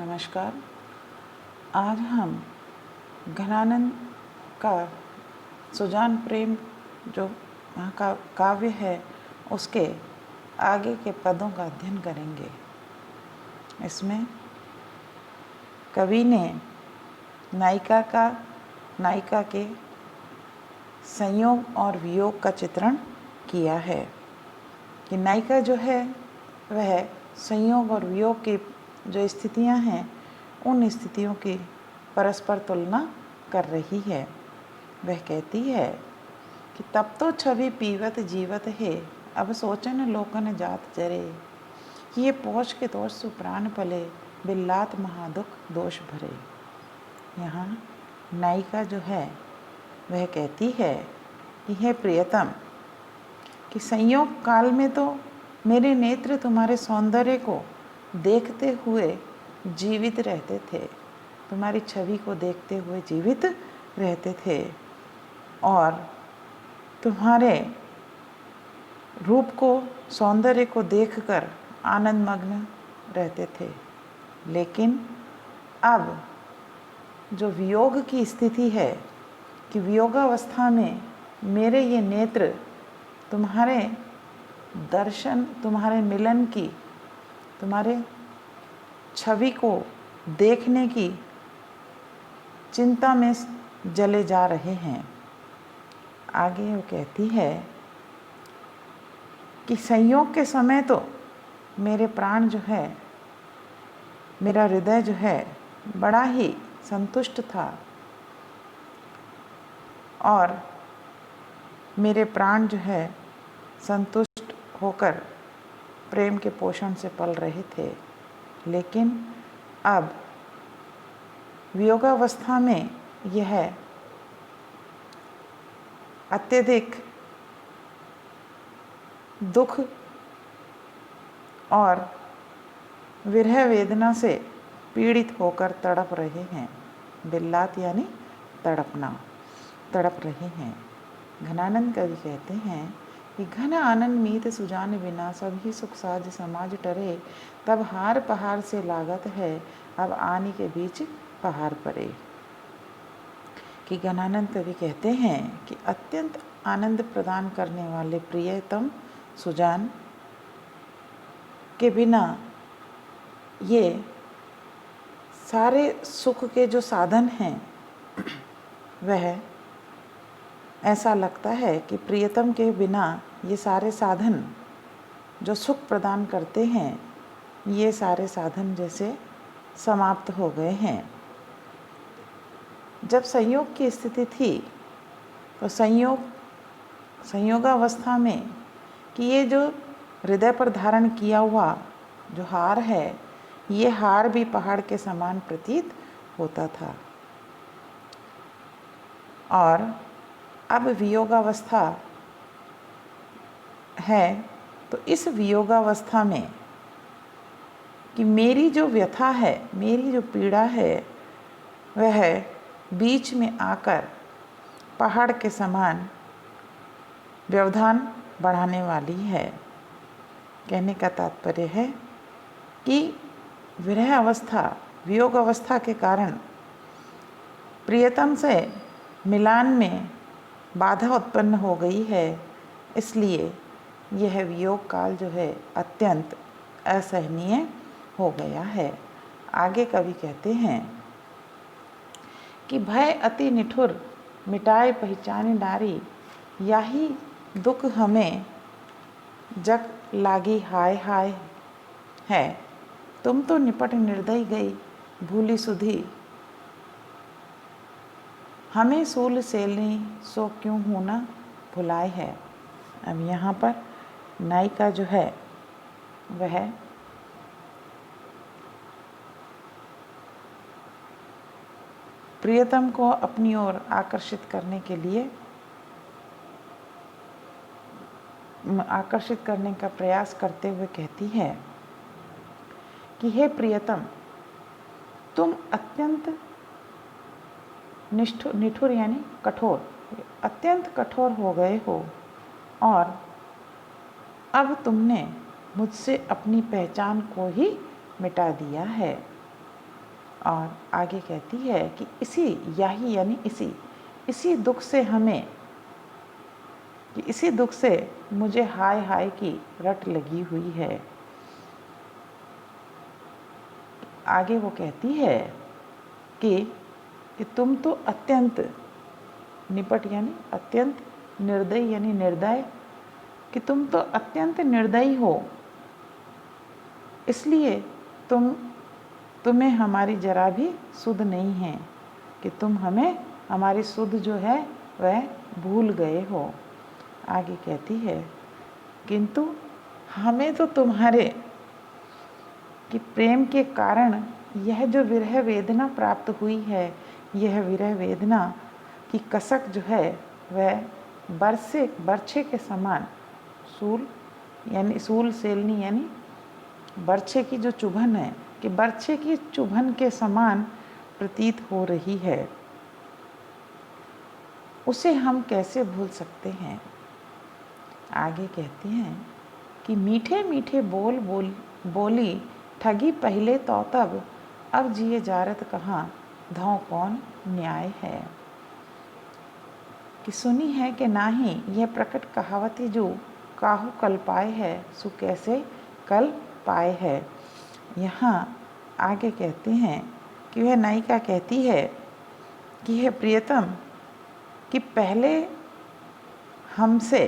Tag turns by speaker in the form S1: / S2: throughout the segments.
S1: नमस्कार। आज हम घनानंद का सुजान प्रेम जो काव्य है उसके आगे के पदों का अध्ययन करेंगे। इसमें कवि ने नायिका के संयोग और वियोग का चित्रण किया है कि नायिका जो है वह संयोग और वियोग की जो स्थितियां हैं उन स्थितियों की परस्पर तुलना कर रही है। वह कहती है कि तब तो छवि पीवत जीवत है, अब सोचन लोकन जात जरे, ये पोष के दोष सुप्राण पले, बिल्लात महादुख दोष भरे। यहाँ नायिका जो है वह कहती है कि हे प्रियतम, कि संयोग काल में तो मेरे नेत्र तुम्हारे सौंदर्य को देखते हुए जीवित रहते थे, तुम्हारी छवि को देखते हुए जीवित रहते थे और तुम्हारे रूप को, सौंदर्य को देखकर आनंद मग्न रहते थे। लेकिन अब जो वियोग की स्थिति है कि वियोगावस्था में मेरे ये नेत्र तुम्हारे दर्शन, तुम्हारे मिलन की, तुम्हारे छवि को देखने की चिंता में जले जा रहे हैं। आगे वो कहती है कि संयोग के समय तो मेरे प्राण जो है, मेरा हृदय जो है बड़ा ही संतुष्ट था और मेरे प्राण जो है संतुष्ट होकर प्रेम के पोषण से पल रहे थे। लेकिन अब वियोगावस्था में यह अत्यधिक दुख और विरह वेदना से पीड़ित होकर तड़प रहे हैं। बिल्लात यानी तड़प रहे हैं। घनानंद कवि कहते हैं कि घन आनंद मीत सुजान बिना, सभी सुख साज समाज टरे, तब हार पहाड़ से लागत है, अब आनी के बीच पहाड़ पड़े। कि घनानंद कवि कहते हैं कि अत्यंत आनंद प्रदान करने वाले प्रियतम सुजान के बिना ये सारे सुख के जो साधन हैं वह ऐसा लगता है कि प्रियतम के बिना ये सारे साधन जो सुख प्रदान करते हैं, ये सारे साधन जैसे समाप्त हो गए हैं। जब संयोग की स्थिति थी तो संयोगावस्था में कि ये जो हृदय पर धारण किया हुआ जो हार है, ये हार भी पहाड़ के समान प्रतीत होता था। और अब वियोगावस्था है तो इस वियोगावस्था में कि मेरी जो व्यथा है, मेरी जो पीड़ा है, वह बीच में आकर पहाड़ के समान व्यवधान बढ़ाने वाली है। कहने का तात्पर्य है कि विरह अवस्था, वियोग अवस्था के कारण प्रियतम से मिलान में बाधा उत्पन्न हो गई है, इसलिए यह वियोग काल जो है अत्यंत असहनीय हो गया है। आगे कवि कहते हैं कि भय अति निठुर मिटाए पहचानी नारी, याही दुख हमें जग लागी हाय हाय है, तुम तो निपट निर्दयी गई भूली सुधी, हमें सूल सेलनी सो क्यों हूँ न भुलाए है। अब यहाँ पर नायिका जो है वह प्रियतम को अपनी ओर आकर्षित करने का प्रयास करते हुए कहती है कि हे प्रियतम, तुम अत्यंत निठुर यानी कठोर, अत्यंत कठोर हो गए हो और अब तुमने मुझसे अपनी पहचान को ही मिटा दिया है। और आगे कहती है कि इसी यही यानी इसी दुख से हमें, कि इसी दुख से मुझे हाय हाय की रट लगी हुई है। आगे वो कहती है कि तुम तो अत्यंत निपट यानी अत्यंत, निर्दयी यानी निर्दय, कि तुम तो अत्यंत निर्दयी हो, इसलिए तुम्हें हमारी जरा भी सुध नहीं है, कि तुम हमें हमारी सुध जो है वह भूल गए हो। आगे कहती है किंतु हमें तो तुम्हारे कि प्रेम के कारण यह जो विरह वेदना प्राप्त हुई है, यह विरह वेदना की कसक जो है वह बरछे के समान, सूल यानी सूल सेलनी यानी बरछे की जो चुभन है, कि बरछे की चुभन के समान प्रतीत हो रही है, उसे हम कैसे भूल सकते हैं। आगे कहते हैं कि मीठे मीठे बोली ठगी पहले तो तब, अब जिए जारत कहाँ धौ कौन न्याय है। कि सुनी है कि नाही यह प्रकट कहावती जो काहू कल पाए है, सो कैसे कल पाए है। यहाँ आगे कहते हैं कि वह नायिका कहती है कि यह प्रियतम कि पहले हमसे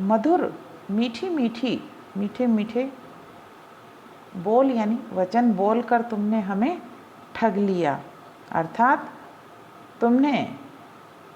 S1: मधुर मीठे मीठे बोल यानी वचन बोलकर तुमने हमें ठग लिया, अर्थात तुमने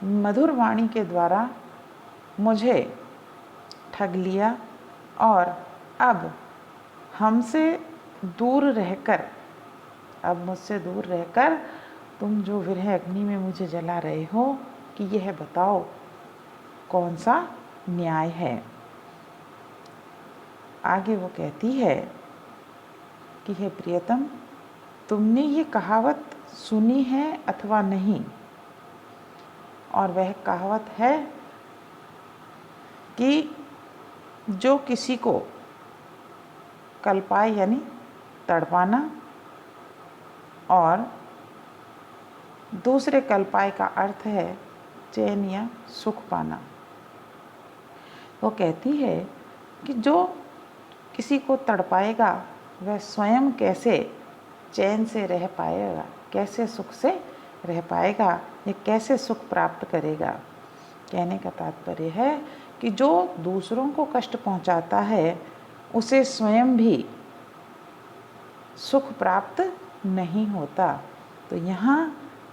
S1: मधुर वाणी के द्वारा मुझे ठग लिया, और अब हमसे दूर रहकर, अब मुझसे दूर रहकर तुम जो विरह अग्नि में मुझे जला रहे हो, कि यह बताओ कौन सा न्याय है। आगे वो कहती है कि हे प्रियतम, तुमने ये कहावत सुनी है अथवा नहीं। और वह कहावत है कि जो किसी को कल्पाए यानी तड़पाना, और दूसरे कल्पाए का अर्थ है चैन या सुख पाना। वो कहती है कि जो किसी को तड़पाएगा वह स्वयं कैसे चैन से रह पाएगा, कैसे सुख से रह पाएगा, या कैसे सुख प्राप्त करेगा। कहने का तात्पर्य है कि जो दूसरों को कष्ट पहुंचाता है उसे स्वयं भी सुख प्राप्त नहीं होता। तो यहाँ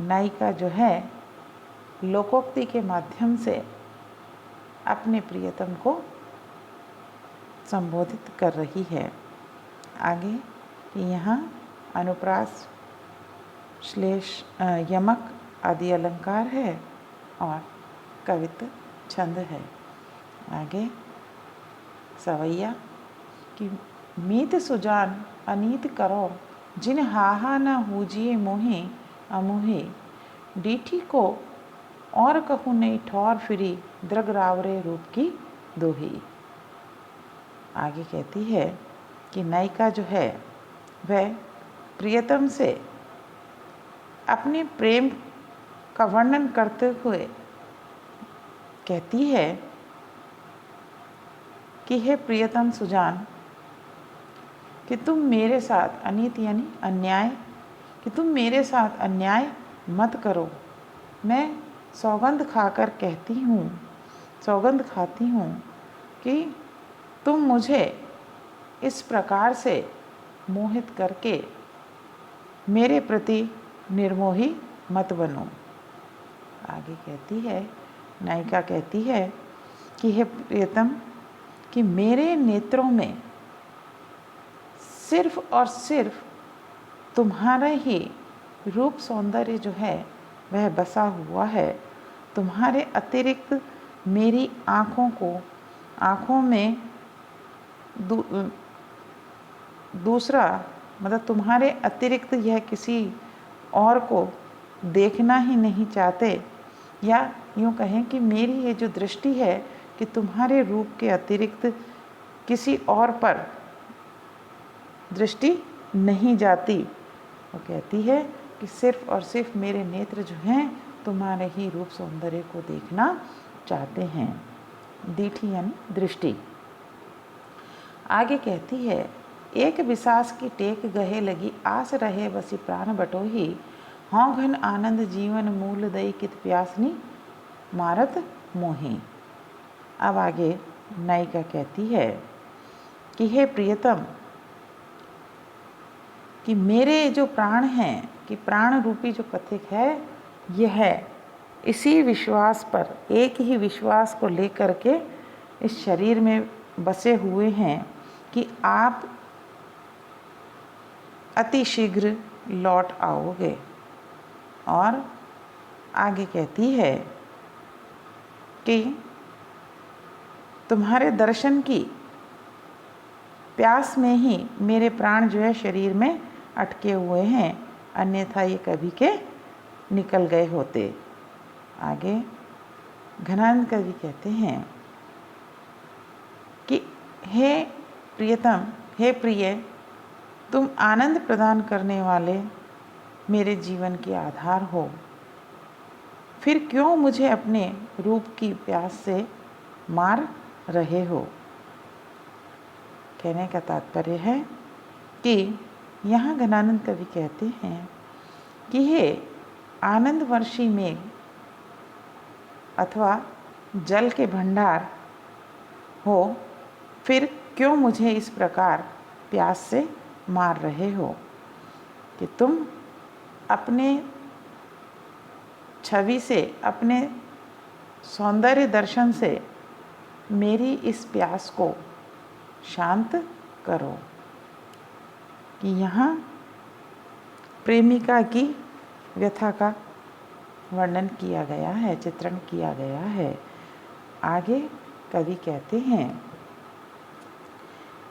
S1: नायिका जो है लोकोक्ति के माध्यम से अपने प्रियतम को संबोधित कर रही है। आगे कि यहाँ अनुप्रास, श्लेष, यमक आदि अलंकार है और कवित्व छंद है। आगे सवैया कि मीत सुजान अनीत करो, जिन हाहा न हूजिए मोहे अमोहे, डीठी को और कहूँ नहीं ठौर फिरी, द्रग रावरे रूप की दोही। आगे कहती है कि नायिका जो है वह प्रियतम से अपने प्रेम का वर्णन करते हुए कहती है कि हे प्रियतम सुजान, कि तुम मेरे साथ अनीत यानी अन्याय, कि तुम मेरे साथ अन्याय मत करो। मैं सौगंध खाती हूँ कि तुम मुझे इस प्रकार से मोहित करके मेरे प्रति निर्मोही मत बनो। आगे कहती है, नायिका कहती है कि हे प्रियतम, कि मेरे नेत्रों में सिर्फ और सिर्फ तुम्हारा ही रूप सौंदर्य जो है वह बसा हुआ है। तुम्हारे अतिरिक्त मेरी आँखों में दूसरा मतलब तुम्हारे अतिरिक्त यह किसी और को देखना ही नहीं चाहते, या यूँ कहें कि मेरी ये जो दृष्टि है कि तुम्हारे रूप के अतिरिक्त किसी और पर दृष्टि नहीं जाती, वो कहती है कि सिर्फ और सिर्फ मेरे नेत्र जो हैं तुम्हारे ही रूप सौंदर्य को देखना चाहते हैं। दीठी यानी दृष्टि। आगे कहती है, एक विसास की टेक गहे लगी आस रहे बसी प्राण बटोही, हाँ घन आनंद जीवन मूल दई कित प्यासनी मारत मोही। अब आगे नायिका कहती है कि हे प्रियतम, कि मेरे जो प्राण हैं, कि प्राण रूपी जो पथिक है यह इसी विश्वास पर, एक ही विश्वास को लेकर के इस शरीर में बसे हुए हैं कि आप अति शीघ्र लौट आओगे। और आगे कहती है कि तुम्हारे दर्शन की प्यास में ही मेरे प्राण जो है शरीर में अटके हुए हैं, अन्यथा ये कभी के निकल गए होते। आगे घनानंद कवि कहते हैं कि हे प्रियतम, हे प्रिय, तुम आनंद प्रदान करने वाले मेरे जीवन के आधार हो, फिर क्यों मुझे अपने रूप की प्यास से मार रहे हो। कहने का तात्पर्य है कि यहाँ घनानंद कवि कहते हैं कि हे आनंद वर्षी मेघ अथवा जल के भंडार हो, फिर क्यों मुझे इस प्रकार प्यास से मार रहे हो कि तुम अपने छवि से, अपने सौंदर्य दर्शन से मेरी इस प्यास को शांत करो। कि यहाँ प्रेमिका की व्यथा का वर्णन किया गया है, चित्रण किया गया है। आगे कवि कहते हैं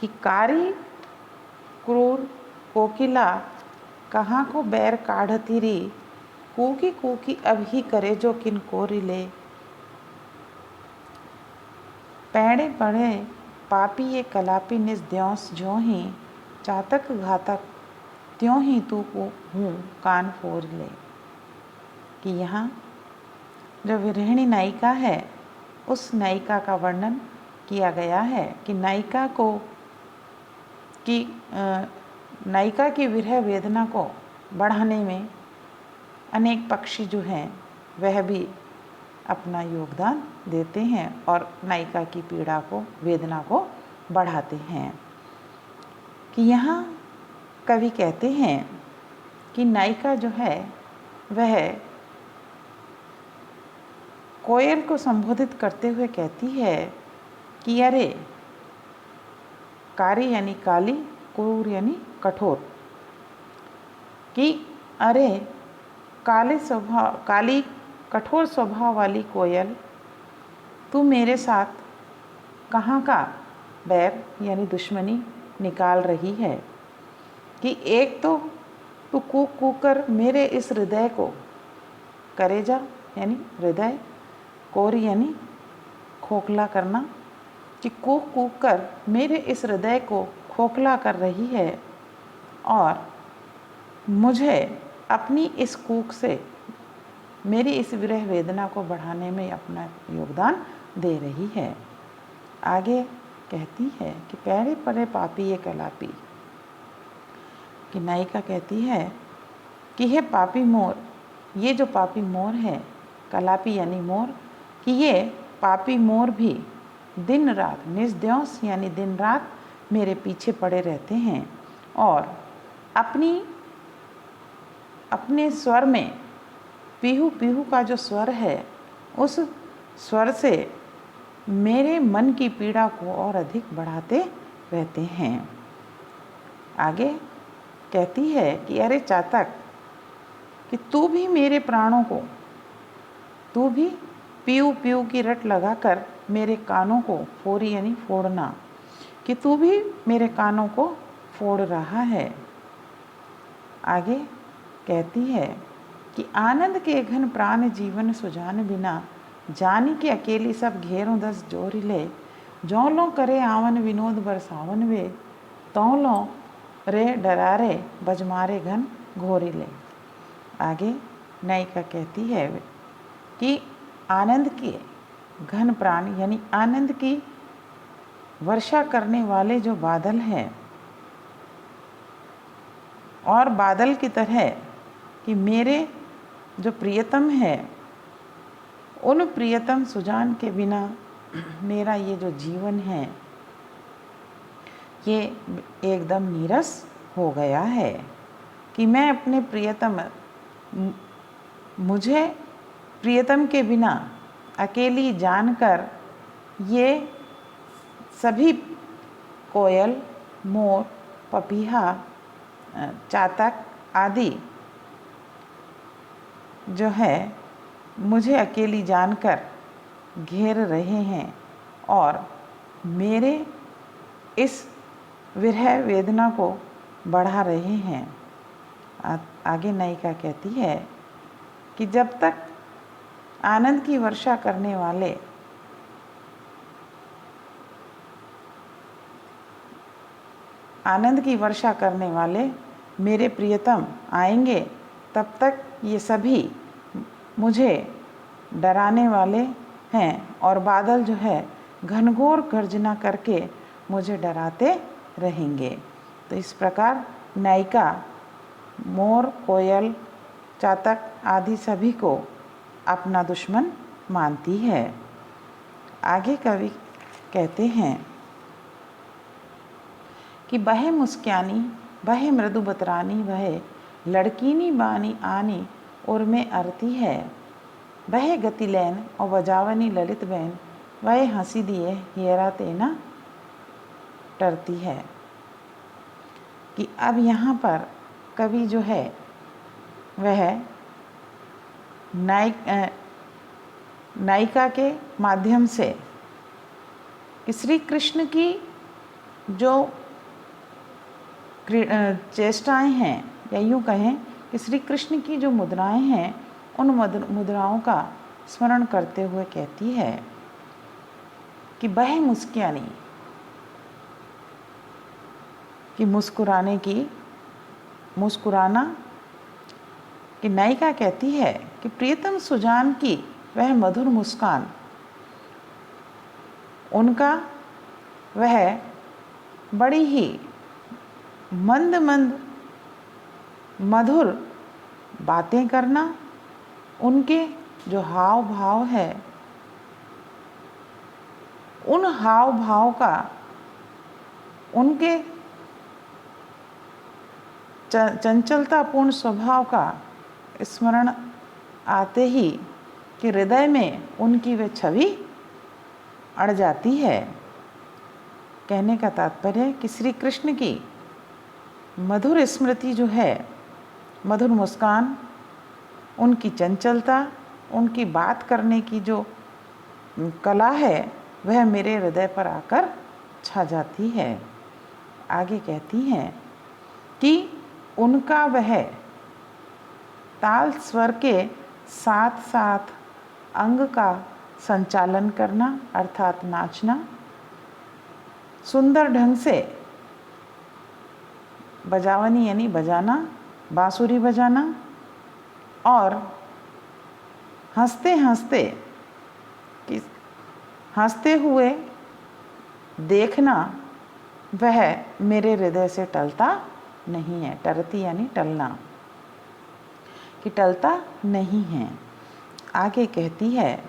S1: कि कारी क्रूर कोकिला कहाँ को बैर काढ़ती री, कूकी कूकी अब ही करे जो किनको रिले, पैड़े पढ़े पापी ये कलापी निज द्योंस ज्यों ही, चातक घातक त्यों ही तू को हूँ कान फोर ले। कि यहाँ जो विरहिणी नायिका है उस नायिका का वर्णन किया गया है कि नायिका की विरह वेदना को बढ़ाने में अनेक पक्षी जो हैं वह भी अपना योगदान देते हैं और नायिका की पीड़ा को, वेदना को बढ़ाते हैं। कि यहाँ कवि कहते हैं कि नायिका जो है वह कोयल को संबोधित करते हुए कहती है कि अरे, कारी यानी काली, क्रूर यानी कठोर, कि अरे काली कठोर स्वभाव वाली कोयल, तू मेरे साथ कहाँ का बैर यानी दुश्मनी निकाल रही है। कि एक तो तू कूक कूक कर मेरे इस हृदय को, करेजा यानी हृदय, कोर यानी खोखला करना, कि कूक कूक कर मेरे इस हृदय को खोखला कर रही है और मुझे अपनी इस कूक से मेरी इस विरह वेदना को बढ़ाने में अपना योगदान दे रही है। आगे कहती है कि पैरे पड़े पापी ये कलापी। कि नायिका कहती है कि हे पापी मोर, ये जो पापी मोर है, कलापी यानी मोर, कि ये पापी मोर भी दिन रात निस्द्योंस यानी दिन रात मेरे पीछे पड़े रहते हैं और अपने स्वर में पीहू पीहू का जो स्वर है उस स्वर से मेरे मन की पीड़ा को और अधिक बढ़ाते रहते हैं। आगे कहती है कि अरे चातक, कि तू भी मेरे प्राणों को, तू भी पीऊ पीऊ की रट लगाकर मेरे कानों को फोड़ी यानी फोड़ना, कि तू भी मेरे कानों को फोड़ रहा है। आगे कहती है कि आनंद के घन प्राण जीवन सुजान बिना, जानी के अकेली सब घेरों दस जोर ले, जौ लो करे आवन विनोद बरसावन वे, तौ लो रे डरारे बजमारे घन घोरिले। आगे नायिका कहती है कि आनंद के घन प्राण यानी आनंद की वर्षा करने वाले जो बादल हैं और बादल की तरह कि मेरे जो प्रियतम है उन प्रियतम सुजान के बिना मेरा ये जो जीवन है ये एकदम नीरस हो गया है कि मैं अपने प्रियतम मुझे प्रियतम के बिना अकेली जानकर ये सभी कोयल, मोर, पपीहा, चातक आदि जो है मुझे अकेली जानकर घेर रहे हैं और मेरे इस विरह वेदना को बढ़ा रहे हैं। आगे नायिका कहती है कि जब तक आनंद की वर्षा करने वाले मेरे प्रियतम आएंगे तब तक ये सभी मुझे डराने वाले हैं और बादल जो है घनघोर गर्जना करके मुझे डराते रहेंगे। तो इस प्रकार नायिका मोर, कोयल, चातक आदि सभी को अपना दुश्मन मानती है। आगे कवि कहते हैं कि बहे मुस्क्यानी बहे मृदु बतरानी बहे लड़कीनी बानी आनी और में अरती है। बहे गति लैन और बजावनी ललित बैन वह हंसी दिए हेरा तेना टरती है। कि अब यहाँ पर कवि जो है वह नायिका के माध्यम से कि श्री कृष्ण की जो चेष्टाएं हैं या यूँ कहें कि श्री कृष्ण की जो मुद्राएं हैं उन मुद्राओं का स्मरण करते हुए कहती है कि बहे मुस्क्यानी कि मुस्कुराना कि नायिका कहती है कि प्रियतम सुजान की वह मधुर मुस्कान उनका वह बड़ी ही मंद मंद मधुर बातें करना, उनके जो हाव भाव है उन हाव भाव का उनके चंचलतापूर्ण स्वभाव का स्मरण आते ही कि हृदय में उनकी वे छवि अड़ जाती है। कहने का तात्पर्य है कि श्री कृष्ण की मधुर स्मृति जो है, मधुर मुस्कान, उनकी चंचलता, उनकी बात करने की जो कला है वह मेरे हृदय पर आकर छा जाती है। आगे कहती हैं कि उनका वह ताल स्वर के साथ साथ अंग का संचालन करना अर्थात नाचना, सुंदर ढंग से बजावनी यानी बजाना, बांसुरी बजाना और हंसते हुए देखना वह मेरे हृदय से टलता नहीं है। टरती यानी टलना, कि टलता नहीं है। आगे कहती है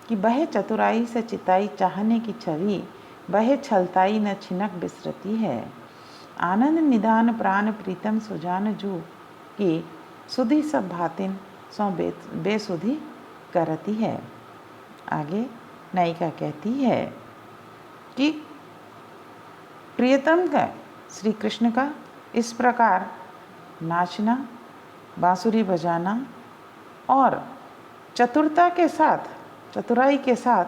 S1: कि बहे चतुराई से चिताई चाहने की छवि, बहे छलताई न छिनक बिसरती है। आनंद निदान प्राण प्रीतम सुजान जू की सुधी सब भातिन सौ बेसुधी करती है। आगे नायिका कहती है कि प्रियतम का श्री कृष्ण का इस प्रकार नाचना, बांसुरी बजाना और चतुराई के साथ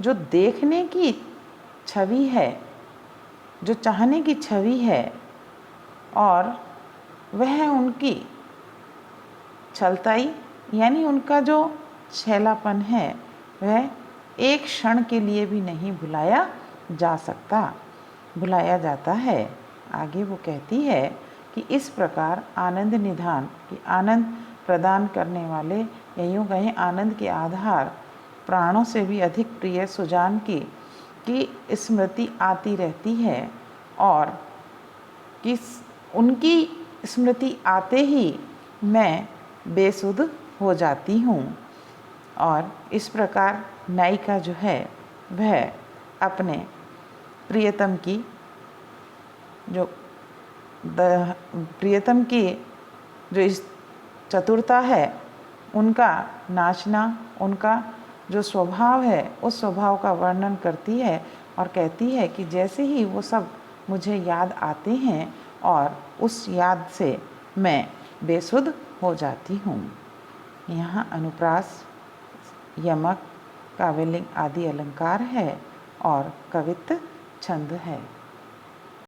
S1: जो देखने की छवि है, जो चाहने की छवि है और वह उनकी छलताई यानी उनका जो छैलापन है वह एक क्षण के लिए भी नहीं भुलाया जाता है। आगे वो कहती है कि इस प्रकार आनंद निधान कि आनंद प्रदान करने वाले या यूँ कहें आनंद के आधार प्राणों से भी अधिक प्रिय सुजान की स्मृति आती रहती है और कि उनकी स्मृति आते ही मैं बेसुध हो जाती हूँ। और इस प्रकार नायिका जो है वह अपने प्रियतम की जो इस चतुरता है, उनका नाचना, उनका जो स्वभाव है, उस स्वभाव का वर्णन करती है और कहती है कि जैसे ही वो सब मुझे याद आते हैं और उस याद से मैं बेसुध हो जाती हूँ। यहाँ अनुप्रास, यमक, काव्यलिंग आदि अलंकार है और कवित्त छंद है।